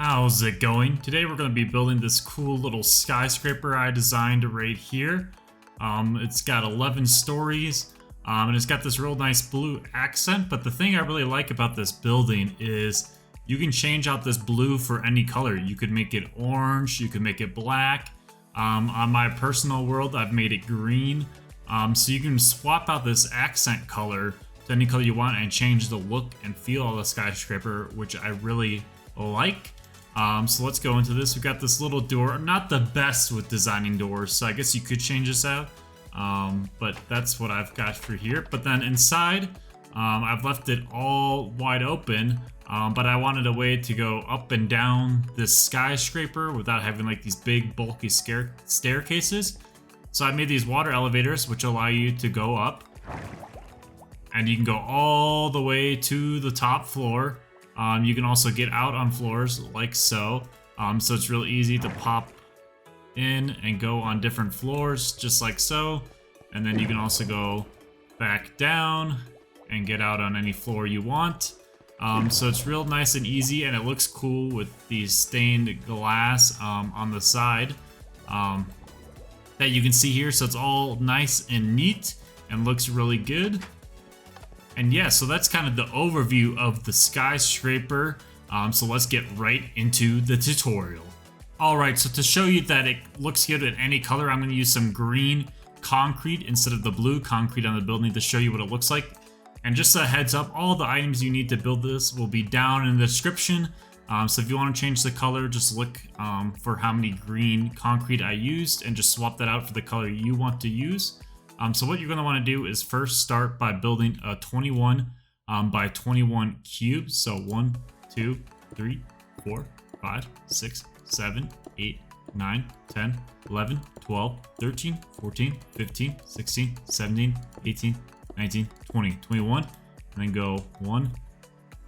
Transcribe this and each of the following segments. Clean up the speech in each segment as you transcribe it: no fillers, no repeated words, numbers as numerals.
How's it going? Today we're going to be building this cool little skyscraper I designed right here. It's got 11 stories, and it's got this real nice blue accent, but the thing I really like about this building is you can change out this blue for any color. You could make it orange, you could make it black. On my personal world, I've made it green. So you can swap out this accent color to any color you want and change the look and feel of the skyscraper, which I really like. So let's go into this. We've got this little door. I'm not the best with designing doors, so I guess you could change this out. But that's what I've got for here. But then inside, I've left it all wide open. But I wanted a way to go up and down this skyscraper without having like these big bulky staircases. So I made these water elevators, which allow you to go up. And you can go all the way to the top floor. You can also get out on floors like so. So it's real easy to pop in and go on different floors just like so. And then you can also go back down and get out on any floor you want. So it's real nice and easy, and it looks cool with these stained glass on the side that you can see here. So it's all nice and neat and looks really good. And yeah, so that's kind of the overview of the skyscraper. So let's get right into the tutorial. Alright, so to show you that it looks good in any color, I'm going to use some green concrete instead of the blue concrete on the building to show you what it looks like. And just a heads up, all the items you need to build this will be down in the description. So if you want to change the color, just look for how many green concrete I used and just swap that out for the color you want to use. So what you're going to want to do is first start by building a 21 by 21 cube. So 1, 2, 3, 4, 5, 6, 7, 8, 9, 10, 11, 12, 13, 14, 15, 16, 17, 18, 19, 20, 21, and then go 1,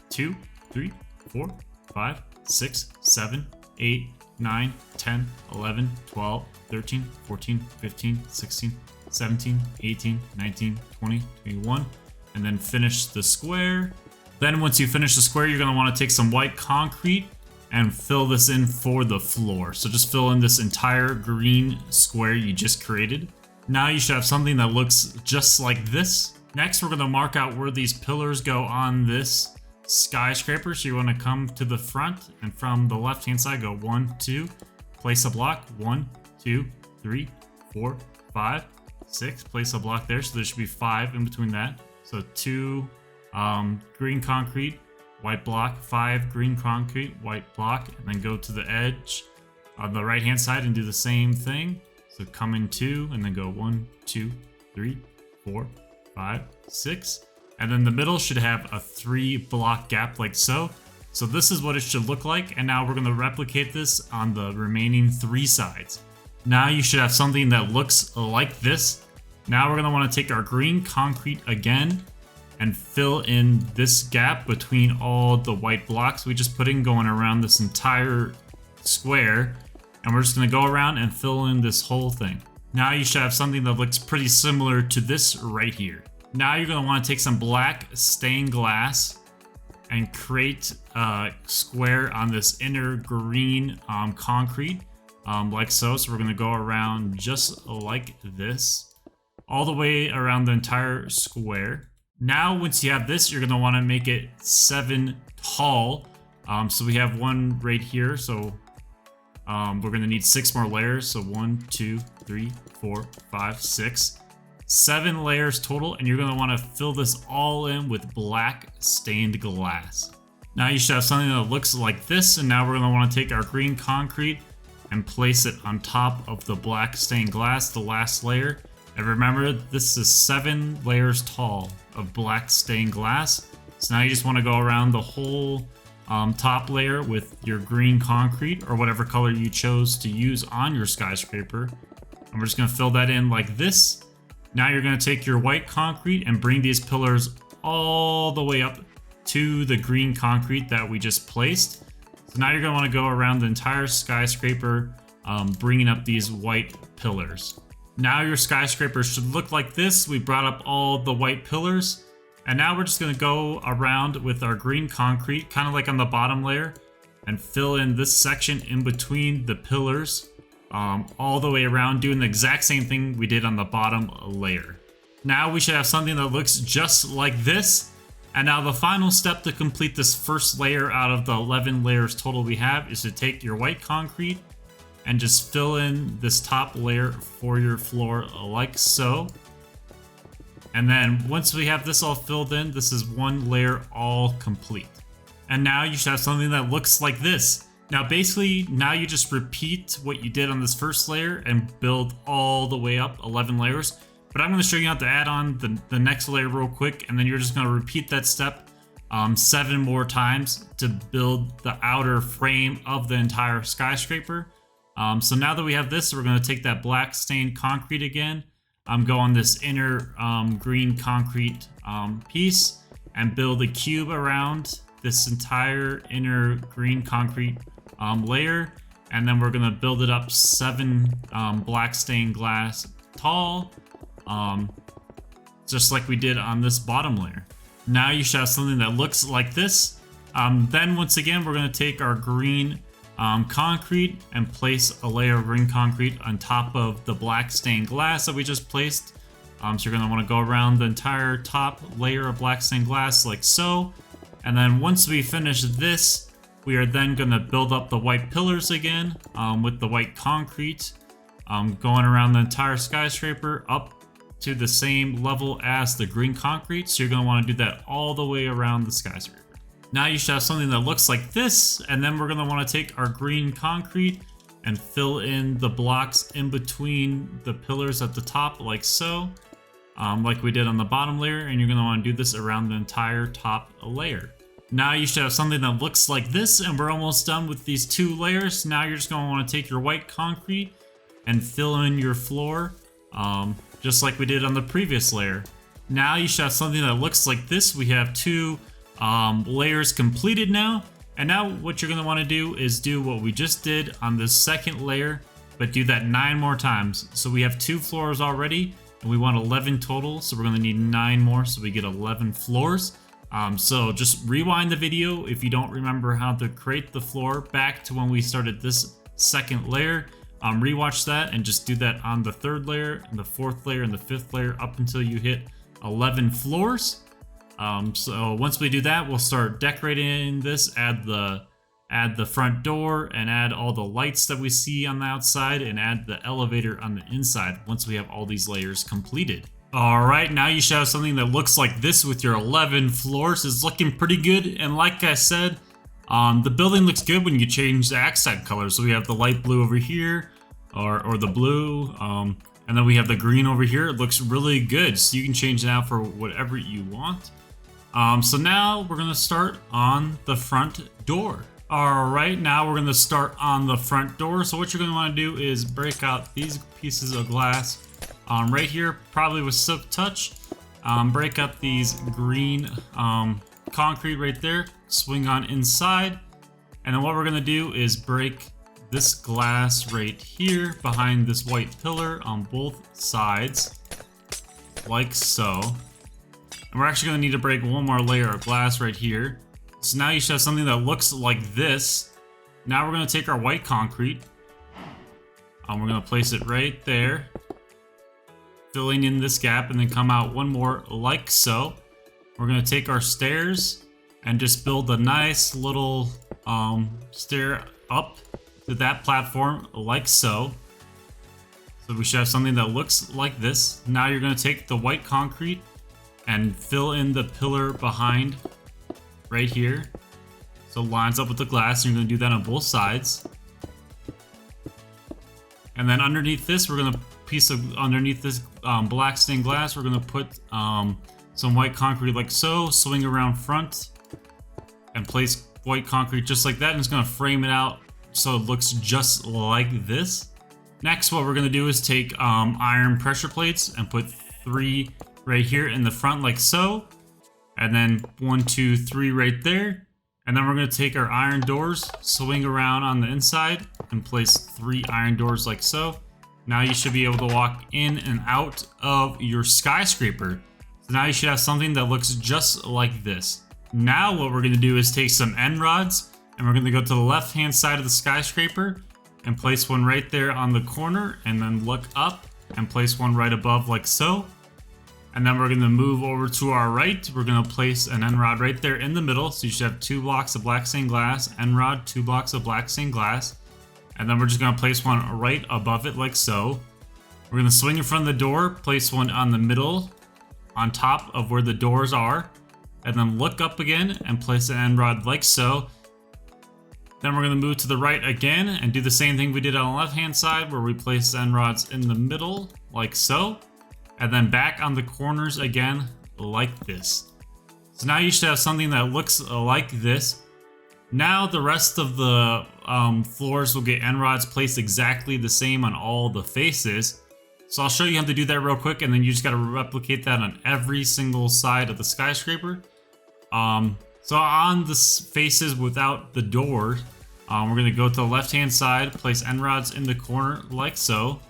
2, 3, 4, 5, 6, 7, 8, 9, 10, 11, 12, 13, 14, 15, 16, 17, 18, 19, 20, 21, and then finish the square. Then once you finish the square, you're going to want to take some white concrete and fill this in for the floor. So just fill in this entire green square you just created. Now you should have something that looks just like this. Next, we're going to mark out where these pillars go on this skyscraper. So you want to come to the front, and from the left hand side, go 1, 2, place a block, 1, 2, 3, 4, 5, 6, place a block there. So there should be 5 in between that. So 2 green concrete, white block, 5 green concrete, white block, and then go to the edge on the right hand side and do the same thing. So come in 2 and then go 1, 2, 3, 4, 5, 6. And then the middle should have a 3 block gap like so. So this is what it should look like. And now we're going to replicate this on the remaining 3 sides. Now you should have something that looks like this. Now we're going to want to take our green concrete again and fill in this gap between all the white blocks we just put in, going around this entire square. And we're just going to go around and fill in this whole thing. Now you should have something that looks pretty similar to this right here. Now you're going to want to take some black stained glass and create a square on this inner green concrete like so. So we're going to go around just like this, all the way around the entire square. Now once you have this, you're going to want to make it 7 tall. So we have one right here. So we're going to need 6 more layers. So 1, 2, 3, 4, 5, 6. 7 layers total, and you're going to want to fill this all in with black stained glass. Now you should have something that looks like this, and now we're going to want to take our green concrete and place it on top of the black stained glass, the last layer. And remember, this is 7 layers tall of black stained glass. So now you just want to go around the whole top layer with your green concrete, or whatever color you chose to use on your skyscraper. And we're just going to fill that in like this. Now you're going to take your white concrete and bring these pillars all the way up to the green concrete that we just placed. So now you're going to want to go around the entire skyscraper, bringing up these white pillars. Now your skyscraper should look like this. We brought up all the white pillars. And now we're just going to go around with our green concrete, kind of like on the bottom layer, and fill in this section in between the pillars all the way around, doing the exact same thing we did on the bottom layer. Now we should have something that looks just like this. And now the final step to complete this first layer out of the 11 layers total we have is to take your white concrete and just fill in this top layer for your floor like so. And then once we have this all filled in, this is one layer all complete. And now you should have something that looks like this. Now basically, now you just repeat what you did on this first layer and build all the way up 11 layers. But I'm going to show you how to add on the next layer real quick, and then you're just going to repeat that step 7 more times to build the outer frame of the entire skyscraper. So now that we have this, we're going to take that black stained concrete again, go on this inner green concrete piece and build a cube around this entire inner green concrete layer, and then we're going to build it up 7 black stained glass tall, just like we did on this bottom layer. Now you should have something that looks like this. Then once again, we're going to take our green concrete and place a layer of green concrete on top of the black stained glass that we just placed. So you're going to want to go around the entire top layer of black stained glass like so. And then once we finish this, we are then going to build up the white pillars again with the white concrete, going around the entire skyscraper up to the same level as the green concrete. So you're going to want to do that all the way around the skyscraper. Now you should have something that looks like this, and then we're going to want to take our green concrete and fill in the blocks in between the pillars at the top like so, like we did on the bottom layer, and you're going to want to do this around the entire top layer. Now you should have something that looks like this, and we're almost done with these 2 layers. Now you're just going to want to take your white concrete and fill in your floor, just like we did on the previous layer. Now you should have something that looks like this. We have 2 layers completed now, and now what you're going to want to do is do what we just did on this second layer, but do that 9 more times. So we have 2 floors already, and we want 11 total, so we're going to need 9 more, so we get 11 floors. So just rewind the video if you don't remember how to create the floor back to when we started this second layer. Rewatch that and just do that on the 3rd layer and the 4th layer and the 5th layer up until you hit 11 floors. So once we do that, we'll start decorating this, add the front door, and add all the lights that we see on the outside, and add the elevator on the inside once we have all these layers completed. Alright, now you should have something that looks like this with your 11 floors. It's looking pretty good, and like I said, the building looks good when you change the accent color. So we have the light blue over here, or the blue, and then we have the green over here. It looks really good, so you can change it out for whatever you want. So now we're going to start on the front door. Alright, now we're going to start on the front door. So what you're going to want to do is break out these pieces of glass right here, probably with silk touch. Break up these green concrete right there, swing on inside, and then what we're going to do is break this glass right here behind this white pillar on both sides, like so. And we're actually going to need to break one more layer of glass right here. So now you should have something that looks like this. Now we're going to take our white concrete, we're going to place it right there, filling in this gap, and then come out one more like so. We're going to take our stairs and just build a nice little stair up to that platform like so. So we should have something that looks like this. Now you're going to take the white concrete and fill in the pillar behind right here, so it lines up with the glass, and you're going to do that on both sides. And then underneath this, we're going to underneath this black stained glass, we're going to put some white concrete like so, swing around front, and place white concrete just like that, and it's going to frame it out so it looks just like this. Next, what we're going to do is take iron pressure plates and put 3 right here in the front like so, and then 1, 2, 3 right there. And then we're going to take our iron doors, swing around on the inside, and place 3 iron doors like so. Now you should be able to walk in and out of your skyscraper. So now you should have something that looks just like this. Now what we're going to do is take some end rods, And we're going to go to the left hand side of the skyscraper and place one right there on the corner, and then look up and place one right above like so. And then we're going to move over to our right. We're going to place an end rod right there in the middle. So you should have 2 blocks of black stained glass, end rod, 2 blocks of black stained glass. And then we're just going to place one right above it like so. We're going to swing in front of the door, place one on the middle, on top of where the doors are. And then look up again and place an end rod like so. Then we're going to move to the right again and do the same thing we did on the left hand side, where we place the end rods in the middle like so. And then back on the corners again, like this. So now you should have something that looks like this. Now the rest of the floors will get end rods placed exactly the same on all the faces. So I'll show you how to do that real quick, and then you just got to replicate that on every single side of the skyscraper. So on the faces without the door, we're going to go to the left hand side, place end rods in the corner like so.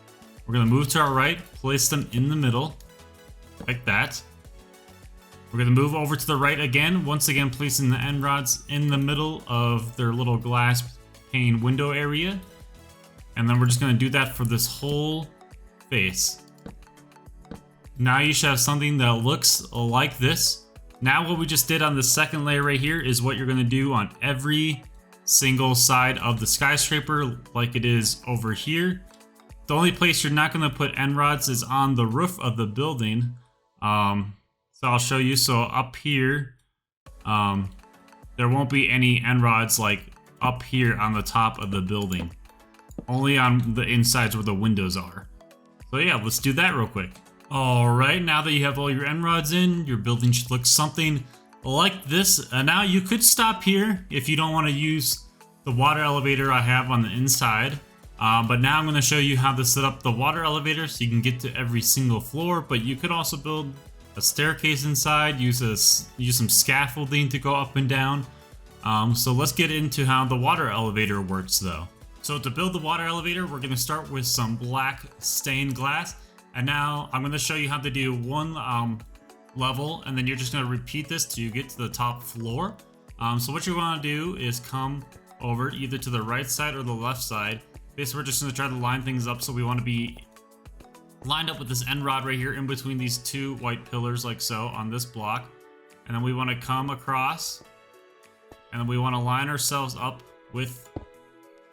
We're going to move to our right, place them in the middle, like that. We're going to move over to the right again, once again placing the end rods in the middle of their little glass pane window area. And then we're just going to do that for this whole face. Now you should have something that looks like this. Now what we just did on the second layer right here is what you're going to do on every single side of the skyscraper, like it is over here. The only place you're not going to put end rods is on the roof of the building. So I'll show you. So up here, there won't be any end rods like up here on the top of the building. Only on the insides where the windows are. So yeah, let's do that real quick. Alright, now that you have all your end rods in, your building should look something like this. Now you could stop here if you don't want to use the water elevator I have on the inside. But now I'm going to show you how to set up the water elevator so you can get to every single floor. But you could also build a staircase inside, use some scaffolding to go up and down. So let's get into how the water elevator works though. So to build the water elevator, we're going to start with some black stained glass. And now I'm going to show you how to do one level, and then you're just going to repeat this till you get to the top floor. So what you want to do is come over either to the right side or the left side. Basically, we're just going to try to line things up, so we want to be lined up with this end rod right here in between these 2 white pillars like so on this block. And then we want to come across, and then we want to line ourselves up with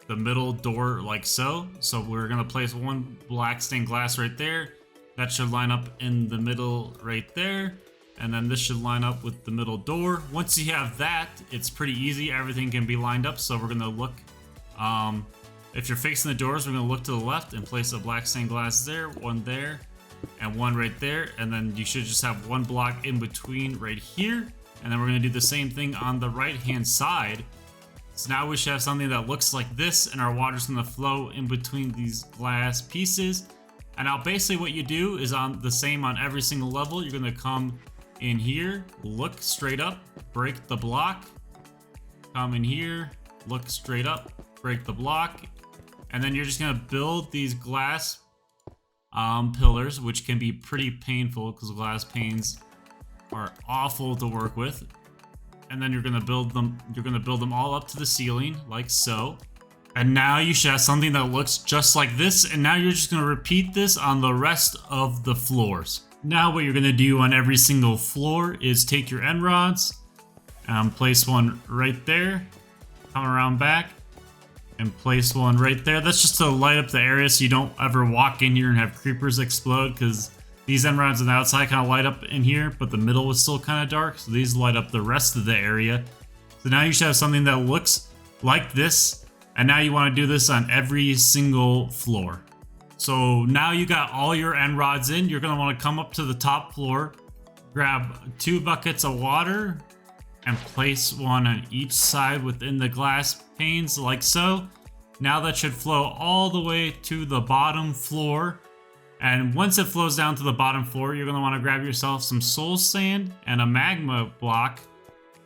the middle door like so. So we're going to place one black stained glass right there. That should line up in the middle right there. And then this should line up with the middle door. Once you have that, it's pretty easy. Everything can be lined up. So we're going to look... if you're facing the doors, we're going to look to the left and place a black stained glass there, one there, and one right there. And then you should just have one block in between right here. And then we're going to do the same thing on the right hand side. So now we should have something that looks like this, and our water's going to flow in between these glass pieces. And now basically what you do is on the same on every single level. You're going to come in here, look straight up, break the block, come in here, look straight up, break the block. And then you're just going to build these glass pillars, which can be pretty painful because glass panes are awful to work with. And then you're going to build them all up to the ceiling like so. And now you should have something that looks just like this. And now you're just going to repeat this on the rest of the floors. Now what you're going to do on every single floor is take your end rods, place one right there, come around back, and place one right there. That's just to light up the area so you don't ever walk in here and have creepers explode, because these end rods on the outside kind of light up in here, but the middle is still kind of dark, so these light up the rest of the area. So now you should have something that looks like this, and now you want to do this on every single floor. So now you got all your end rods in. You're going to want to come up to the top floor, grab 2 buckets of water, and place one on each side within the glass panes like so. Now that should flow all the way to the bottom floor. And once it flows down to the bottom floor, you're going to want to grab yourself some soul sand and a magma block.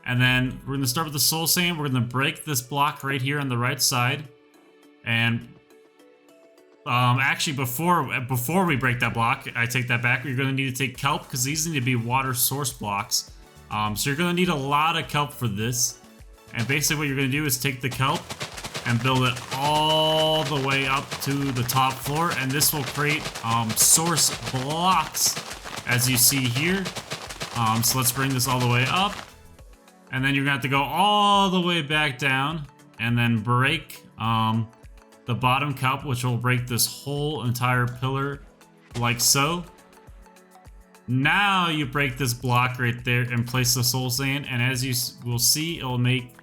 And then we're going to start with the soul sand. We're going to break this block right here on the right side. And actually, before we break that block, I take that back. You're going to need to take kelp, because these need to be water source blocks. So you're going to need a lot of kelp for this. And basically what you're going to do is take the kelp and build it all the way up to the top floor, and this will create source blocks, as you see here. So let's bring this all the way up, and then you're gonna have to go all the way back down and then break the bottom kelp, which will break this whole entire pillar like so. Now you break this block right there and place the soul sand, and as you will see, it will make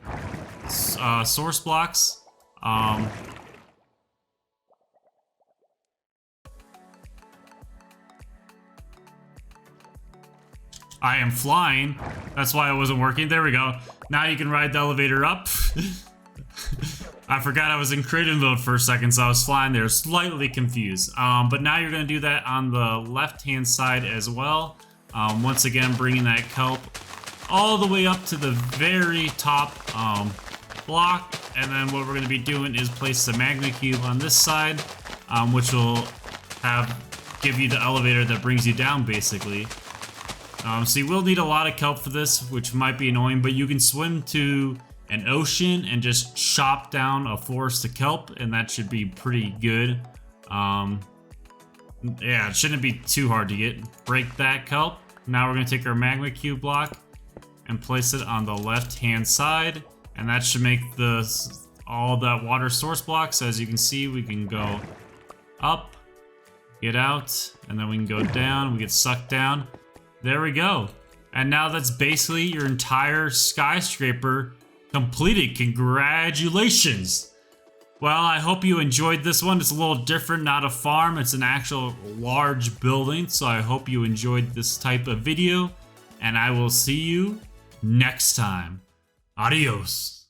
source blocks. I am flying. That's why it wasn't working. There we go. Now you can ride the elevator up. I forgot I was in creative mode for a second, so I was flying there, slightly confused. But now you're going to do that on the left-hand side as well. Once again, bringing that kelp all the way up to the very top block. And then what we're going to be doing is place the magma cube on this side, which will give you the elevator that brings you down, basically. So you will need a lot of kelp for this, which might be annoying, but you can swim to an ocean and just chop down a forest of kelp, and that should be pretty good. Yeah, it shouldn't be too hard to get. Break that kelp. Now we're going to take our magma cube block and place it on the left-hand side, and that should make all that water source blocks. As you can see, we can go up, get out, and then we can go down. We get sucked down. There we go. And now that's basically your entire skyscraper completed. Congratulations. Well, I hope you enjoyed this one. It's a little different, not a farm. It's an actual large building. So I hope you enjoyed this type of video, and I will see you next time. Adios.